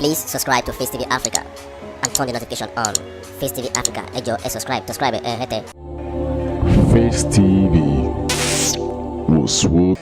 Please subscribe to Face TV Africa and turn the notification on. Face TV Africa, ẹ jọ̀ọ́, subscribe, hete. Face TV was swoop.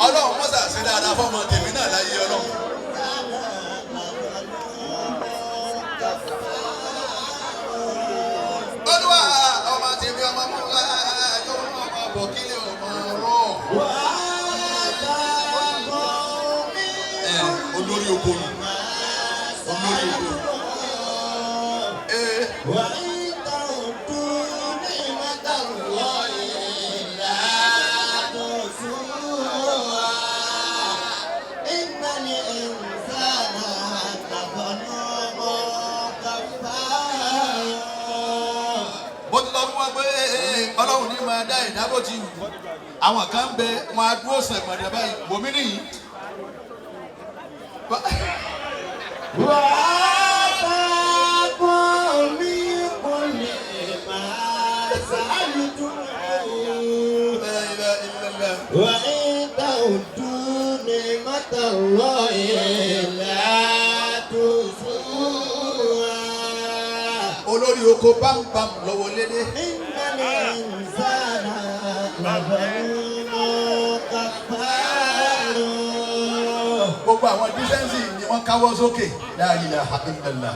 Ọlọ́run mọ́sà ṣe dáadáa fọ́mọ tèmi náà láyé Ọlọ́run. Olúwa ọmọ tèmi ọmọ mú ẹjọ́ ọmọ bọ̀ kílẹ̀ ọmọ rọ̀. Olórí oko ni olórí oko. Ọlọ́run ní máa dá ìdábò tí wù àwọn kan bẹ wọn á dúró sẹ̀gbọ̀dẹ̀ báyìí wòmí nìyí. Wà á bá kọ́ mi kò lè máa ṣáájú. Wà á dá òdùn ní mọ́tàlọ́ ìlà tó sùn wá. Olórí oko bámbám lọ́wọ́ lédè. Gbogbo àwọn dísẹ́ǹsì ni wọ́n káwọ́ sókè la ilaha illallah.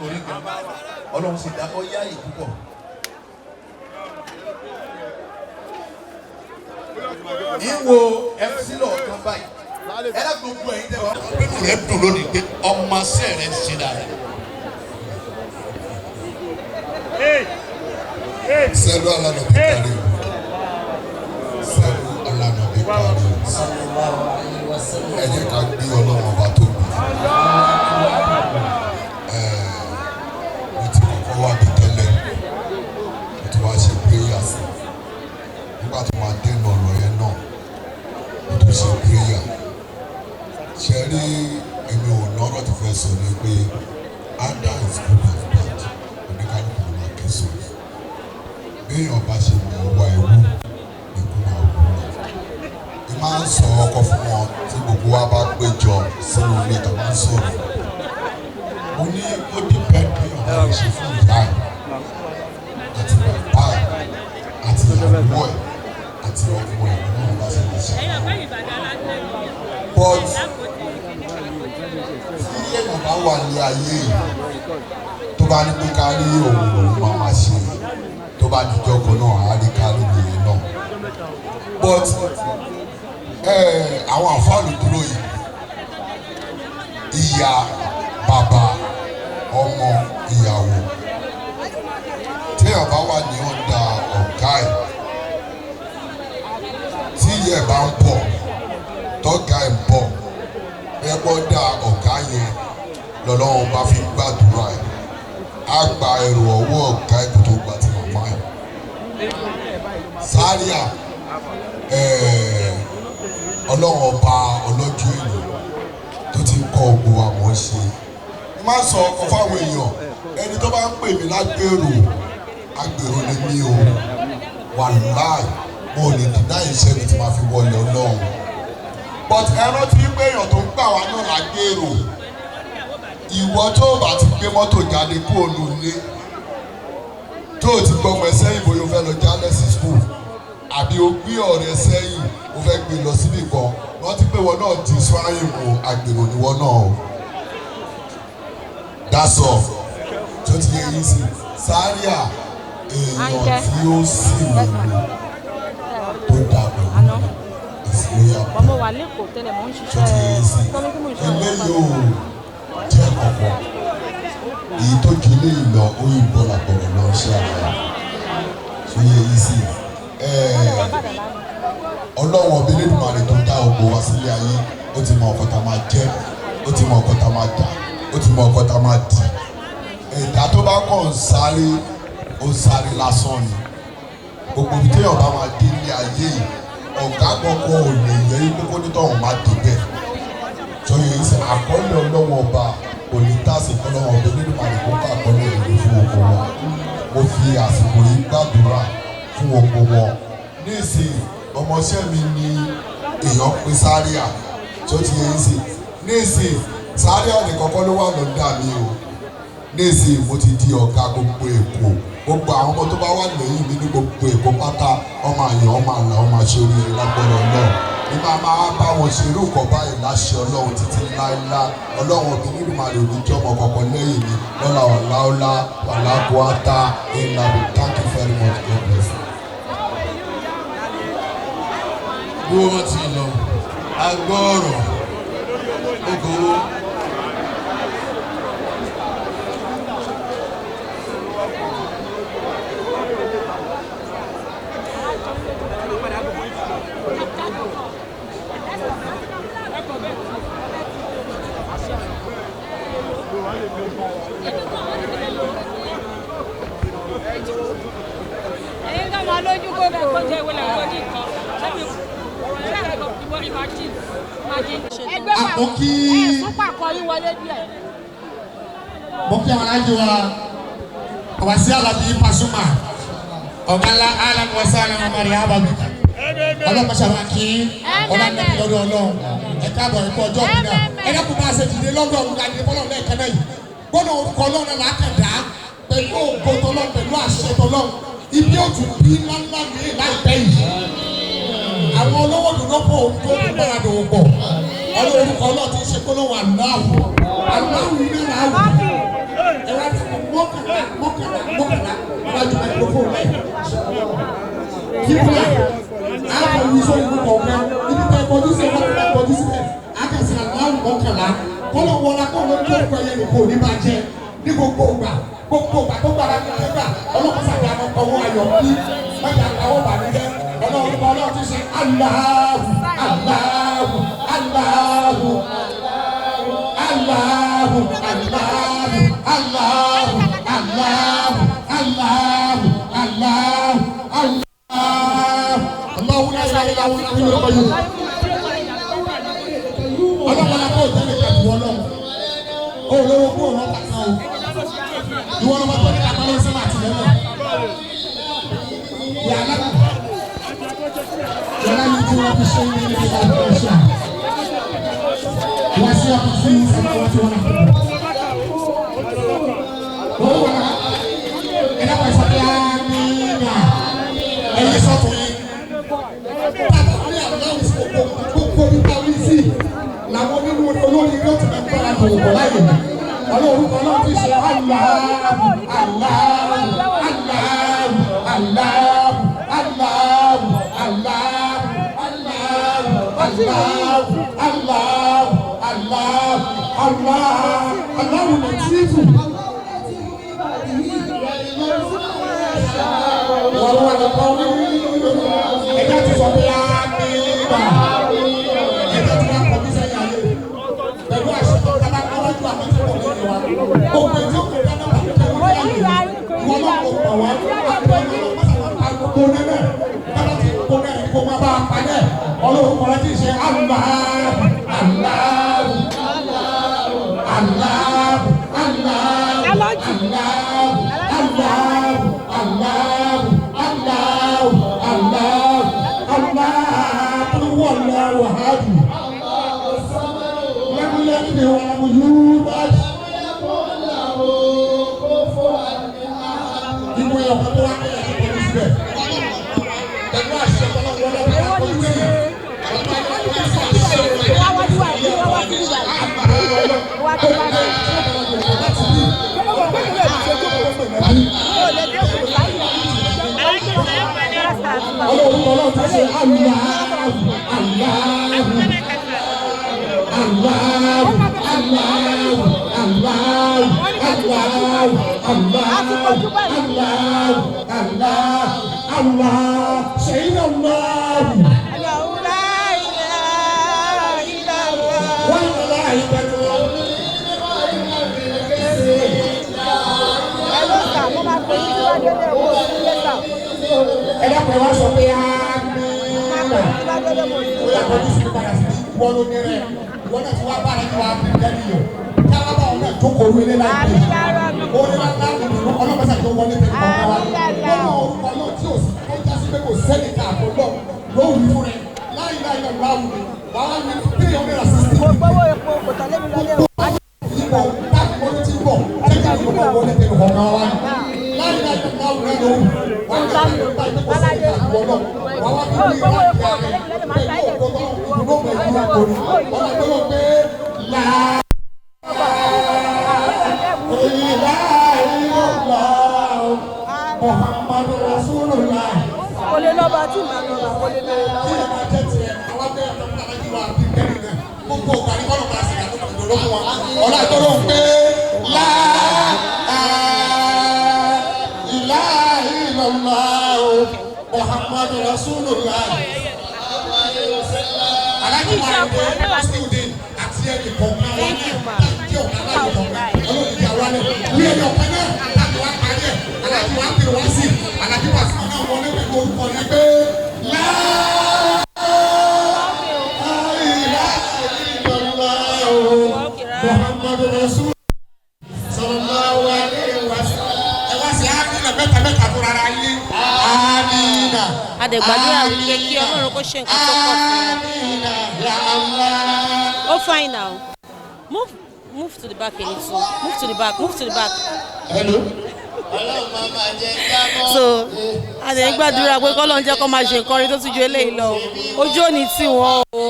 Orí gan Ọlọ́run sì dá ọ yá yìí púpọ̀. Ìwò FC lọ́ọ̀kan báyìí. Ẹ gbogbo ẹ̀yin tẹ́ wọ́n. Ọ̀gbẹ́ni rẹ̀ dùn lónìí pé ọmọ sẹ́ẹ̀rẹ̀ ń ṣe dáadáa. Sẹ́lú alánàbí kárí o. Sẹ́lú alánàbí kárí o. Ẹ jẹ́ ká gbé Ọlọ́run ọba tóbi. Mo ti kọ́kọ́ wá bí tẹ́lẹ̀. Mo ti wá ṣe prayer sí. Nígbà tó máa dènà ọ̀rọ̀ yẹn náà, mo tún ṣe prayer. Ṣé rí èmi ò lọ́rọ̀ tó fẹ́ sọ ni pé Ada is good as bad. Oníkálukú ló máa ké sórí. Béèyàn bá ṣe mọ ọwọ́ ẹrú ikú máa wú lọ. Ẹ máa ń sọ ọkọ fún wọn tí gbogbo wa bá péjọ sínú ilé tó máa ń sọ̀rọ̀. Mo ní ó dìpẹ́ bí ọ̀gá rẹ̀ ṣe fún ìyá ẹ̀ àti bàbá ẹ̀ àti ìyàwó ẹ̀ àti ọmọ ẹ̀ náà bá ṣe lè ṣe. But tí èèyàn bá wà ní ayé yìí tó bá ní pé ká rí òun máa ṣe tó bá dijọ́ kan náà á rí kárí nìyẹn náà. But àwọn àǹfààní dúró yìí ìyá bàbá ọmọ ìyàwó téèyàn bá wà ní ọ̀dà ọ̀gá ẹ̀ tí ìyá ẹ̀ bá ń bọ̀ tọ́gà ẹ̀ ń bọ̀ ẹ gbọ́dọ̀ ọ̀gá yẹn lọ́lọ́run bá fi gbàdúrà ẹ̀ á gba ẹrù ọwọ́ ọ̀gá ẹ̀ kó tó gba ti màmá ẹ̀. Zaria ọlọ́run ọba ọlọ́jọ́ èlò tó ti ń kọ́ ogun àwọn ṣe. Má sọ ọkọ fáwọn èèyàn ẹni tó bá ń pè mí lágbèrò agbèrò ni mí o wàláì mo lè dínà iṣẹ́ mi tí máa fi wọlé ọlọ́run. But ẹran tí ń gbé èèyàn tó ń gbà ìwọ tó o bá ti gbé mọ́tò jáde kó o lò lé tó o ti gbọ́mọ ẹ sẹ́yìn bóyá o fẹ́ lọ jálẹ̀ sí school àbí o gbé ọ̀rẹ́ sẹ́yìn o fẹ́ gbé lọ síbì kan wọ́n ti pé wọn náà ti sọ ayé wo àgbèrò ni wọn náà o that's all tó ti yẹ yín sí Zaria èèyàn tí ó sì wù tó dàgbà ìsìlẹ̀yà ọmọ wa lẹ́kọ̀ọ́ tẹ́lẹ̀ mò ń ṣiṣẹ́ eléyìí ò jẹ́ ọ̀pọ̀ èyí tó ju eléyìí lọ ó yìí bọ́ làpọ̀rọ̀ lọ ṣe àlàyé tó yẹ yín sí ọlọ́wọ́n ọbẹ̀ lẹ́dùnmáà tó dá ògbó wá sílé ayé ó ti mọ ọkọ tá máa jẹ́ ó ti mọ ọkọ tá máa dà ó ti mọ ọkọ tá máa dì ẹ̀dá tó bá kàn ń sáré ó sáré lásán ni gbogbo ibi téèyàn bá máa dé ní ayé yìí ọ̀gá gbọ́kọ̀ ò lè yẹ ikú kó nítọ̀hún má débẹ̀ tó yẹ sí àkọọ́lẹ̀ ọlọ́wọ́n ọba kò ní tàsí ọlọ́wọ́n ọba nínú àdìgbò ká àkọọ́lẹ̀ ìlú fún oko wọn mo fi àsìkò yìí gbàdúrà fún oko wọn nísìnyí ọmọọṣẹ́ mi ni èèyàn pé Zaria tó ti yẹ sí nísìnyí Zaria nìkan kọ́ ló wà lọ́dà mi o nísìnyí mo ti di ọ̀gá gbogbo Èkó gbogbo àwọn ọmọ tó bá wà lẹ́yìn mi ní gbogbo Èkó pátá ọmọ àyàn ọmọ àlà ọmọ àṣírí lágbọ́dọ̀ náà ní máa bá wọn ṣe irú nǹkan báyìí láṣẹ Ọlọ́run títí láéláé Ọlọ́run òbí nínú màlẹ̀ òníjọ́ ọmọ kankan lẹ́yìn mi lọ́la ọ̀làọ́lá ọ̀làkùátá ìlànà thank you very much God bless you. bí wọ́n ti lọ agbọ́ọ̀rọ̀ okòwò. ẹ̀yin ká máa lójú kó bẹ́ẹ̀ kó jẹ́ ìwé lẹ́yìn lójú kan ṣẹ́bi ìwọ imagine ẹgbẹ́ pàkó ẹ̀sùn pàkó yín wọlé díẹ̀. mo kí àwọn alájọ wa Awasi Alabi Pasuma ọ̀gánlá alámọ̀ọ́sá alámọ̀ọ́mọ́rì ababi ọlọ́mọṣàwá kí ọlọ́mọdé lọ́dọ̀ ọlọ́run ẹ̀ka àbọ̀ ẹ̀kọ́ ọjọ́ mi náà ẹ̀dá kò máa ṣe dìde lọ́dọ̀ ọ̀run ká dìde fọlọ́run lẹ́ẹ̀kan náà yìí gbọ́dọ̀ orúkọ ọlọ́run làákàdá pẹ̀lú ògo tọlọ́run pẹ̀lú àṣẹ tọlọ́run ibi òtún bí ńláńlá mi láìpẹ́ yìí àwọn olówó dùnú pọ̀ tó ń bára dòwò pọ̀ orúkọ ọlọ́run ti ṣe kólóhùn aláwọ̀ aláwọ̀ yìí náà láwù ẹ̀rọ mọ́kànlá wájú microphone rẹ̀ kíkúlà àwọn ìwúsọ ìlú kọ̀ọ̀kan ibi tẹ́ kọjú sí ẹ̀rọ tẹ́ kọjú sílẹ̀ àkàsí aláwọ̀ mọ́kànlá kọ́lọ̀ wọlá kọ́ ló ń tó ìgbà yẹn nìkan òní máa jẹ ní gbogbo ìgbà tó gbàdá ní ẹgbà ọlọ́run sàbí àwọn ọwọ́ ayọ̀ bí mẹ́ta àwọn bàbá ọlọ́run ti ṣe Allahu Allahu Allahu Allahu Allahu Allahu Allahu Allahu Allahu Allahu la ilaha illa huwa al-hayyul qayyum ọlọ́run la kó tẹ́lẹ̀ kẹ́kọ̀ọ́ ọlọ́run ó lówó kó wọn kàkà o ìwọ lọ́mọ tó ní àpárọ̀ sẹ́wọ̀n àtìlẹ́yìn yàrá mi tí wọ́n fi ṣe ní ilé ìgbà tó ṣe wọ́n sí ọkọ̀ fún ìsìnkú wọn tí wọ́n náà owó wọn náà ẹ̀dá pàṣẹ sọ́kẹ́ àmìnà ẹ̀yẹ sọ́tún yìí bàbá wọn ní àbúrò sí gbogbo nípa wí sí làwọn nínú olórí yóò ti máa gbára tó wọ̀ láyé ọlọ́run kan náà ti ṣe Allahu Allahu Allahu Allahu Allahu Allahu Allahu Allahu Allahu Latifu wọ́n wà ní kọ́wé ẹ̀ka ti sọ pé àmìnà ẹ̀ka ti máa kọ́ bí sẹ́yìn ayé pẹ̀lú àṣẹ tó dábàá kọ́wájú àwọn tí wọ́n lè wá òkè tí ó kò dáná wà ní kẹ́wọ́n ní ayé wọ́n máa kó pọ̀ wá àgbẹ̀ ní ọlọ́pàá àgbẹ̀ kó nẹ́nẹ̀ dáná ti kó nẹ́nẹ̀ kó máa bá a padẹ́ ọlọ́run kọ́ra ti ṣe Allahu Allahu Allahu Allahu Allahu Allahu Allahu الله وحده لم يلد ولم يولد ọkọ̀ tó wá pẹ̀lú ẹ̀kọ́ ní síbẹ̀. Pẹ̀lú àṣẹ ọlọ́run wọlé ọ̀pọ̀ ọkọ̀ ní síbẹ̀. Ela pẹ̀lú aṣọ pé á ní ó yà kọ́ ní sinmi padà sí wọ́n ló ní rẹ̀ wọ́n náà ti wá bá rẹ̀ ní wàá fi jẹ́ nìyó kálábà ọ̀nà ìjókòó orí ilé láì pè ó ní wá láàbù nínú ọlọ́pàá tó wọlé pẹ̀lú ọ̀gá wa wọ́n mọ orúkọ náà tí ò sí ó já sí pé kò sẹ́ni ká àkọ́lọ́ lóhùn fún rẹ̀ láì náà láwù ni wàá ní 360. mo gbọ́wọ́ epo kò tẹ̀lé mi lọ́lẹ́ o. ìbò táàbù wọlé ti bọ̀ ẹ̀ka ìgbọ̀ngàn wọlé pẹ̀lú ọ̀gá wa ni láì náà láwù rẹ̀ lóhùn wọ́n ká ló bá ìgbẹ́ kò sẹ́ni ká àkọ́lọ́ wàá wá bí wọ́n yá kí a rẹ̀ pẹ̀lú ìdúró pẹ̀lú ìkórè wọ́n á gbọ́dọ̀ pé láà. Muhammadu Rasulullah. Olè lọ́ba tí màá lọ́ba olè lọ́ba. Tí ẹ máa jẹ́ tiẹ̀, àwọn abẹ́rẹ́ tó ń bá lájú wa bí kẹ́rin náà. Gbogbo ògbà ní kọ́nà máa sìgá tó kàn dòdò fún wa. Ọ̀la ìtọ́rọ̀ ń pé ilaha illallah Muhammadu Rasulullah. Alájú wa ń pè Student àti ẹnì kọ̀ọ̀kan wa náà. Tí ọ̀gá náà kọ̀ọ̀kan. Ọlọ́run ìjà wa náà. Bí ẹni ọ̀kan náà láti wá parí ẹ̀. Alájú wa ń pè wá sí. Alájú wa sí náà wọlé pẹ̀lú orúkọ ní pé Muhammadu Rasul sallallahu alaihi wasallam. Ẹ wá sí àmìnà mẹ́ta fún ara yín. Àmìnà. Adẹ̀gbàdúrà wípé kí Ọlọ́run kó ṣe nǹkan tó pọ̀ fún un. Ó fine now. Move to the back a little. Move to the back. Hello. So Adẹ̀gbàdúrà pé k'Ọlọ́run jẹ́ kó máa ṣe nǹkan rí tó tún ju eléyìí lọ. Ojú ò ní tì wọ́n o.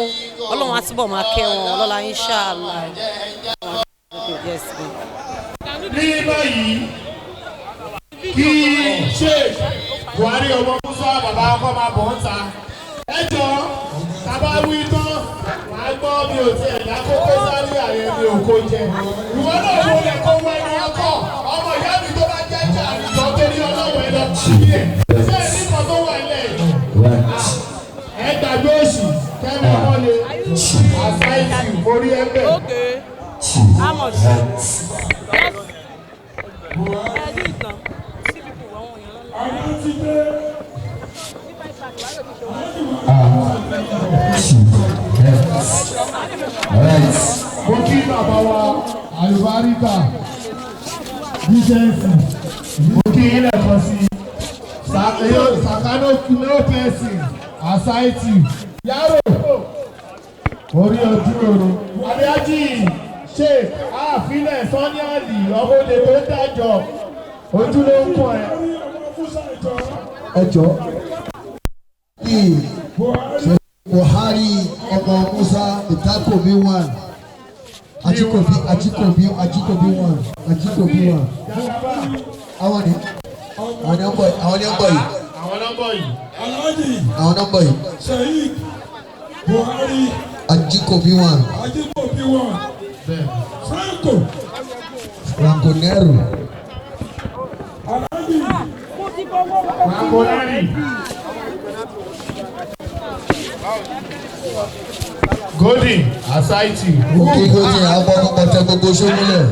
Ọlọ́run á túbọ̀ máa kẹ́ wọn lọ́la inshallah. Ní báyìí kí ṣe Buhari ọmọ Musa bàbá ọkọ máa bọ̀ ń ta. Ẹ jọ tàbá wí tán wàá gbọ́ mi ò tiẹ̀ dá kókó sáré àyè mi ò kó jẹ. Ìwọ náà wo lè kó wọ ẹni ọkọ ọmọ ìyá mi tó bá jẹ́ jà àjọ tó ní ọlọ́wọ́ ẹ lọ sí ẹ̀. Ṣé ẹ nípa tó wà ilẹ̀ yìí? Ẹ gbàgbé òsì kẹ́mọ́ mọ́lẹ̀ àṣàìsì orí ẹgbẹ́. How much? Mo kí bàbá wa àlùbáríkà díjẹ́sì mo kí ilẹ̀ kan sí sàkánó pẹ́sì àsáìtì yàrá orí ojú oòrùn adéájì ṣe àfilẹ̀ sọ́níàlì ọmọdé tó dájọ́ ojú ló ń kọ́ ẹ. ẹjọ́ Buhari ọmọ Musa Itakobi 1 Ajikobi 1 àwọn ni nọ́mbà yìí. Sheikh Buhari Ajikobi 1 Franco Nero Golden Asaiti. Òkè Golden agbọ́dọ̀ gbogbo sómúlẹ̀.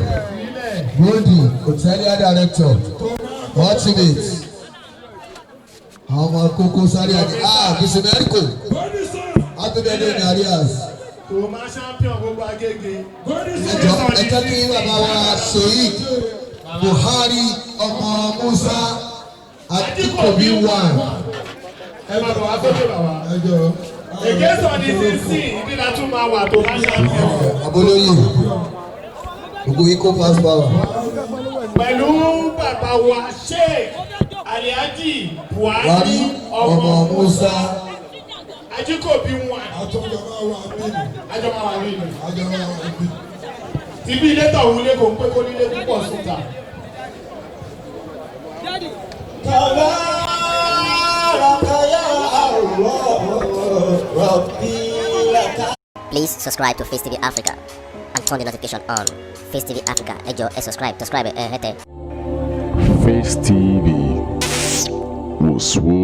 Golden Hòtẹ́lì Director. Ultimate. Àwọn ọmọ kókó sáré àdé. Bísí Mẹ́ríkò. Happy birthday ní Arias. Tòmá champion gbogbo Agége. Ẹ jẹ́ kí bàbá wa Sheikh Buhari ọmọ Musa Ajikobi 1. Ẹ máa bọ̀ wá sókè bàbá. Èké sọ ní sísì ibi la tún máa wà tó máa champion. Abolóyè. Gbogbo ikó pass power. Pẹ̀lú bàbá wa Sheikh Ali Alhaji Buhari Buhari ọmọ Musa. Ajikobi wọn. Ajọba wà rí ni. Tìbí ilé tọ̀hún lé kò ń pé kó nílé púpọ̀ sùtà. Please subscribe to Face TV Africa and turn the notification on. Face TV Africa, ẹ jọ̀ọ́ ẹ subscribe, hete. Face TV was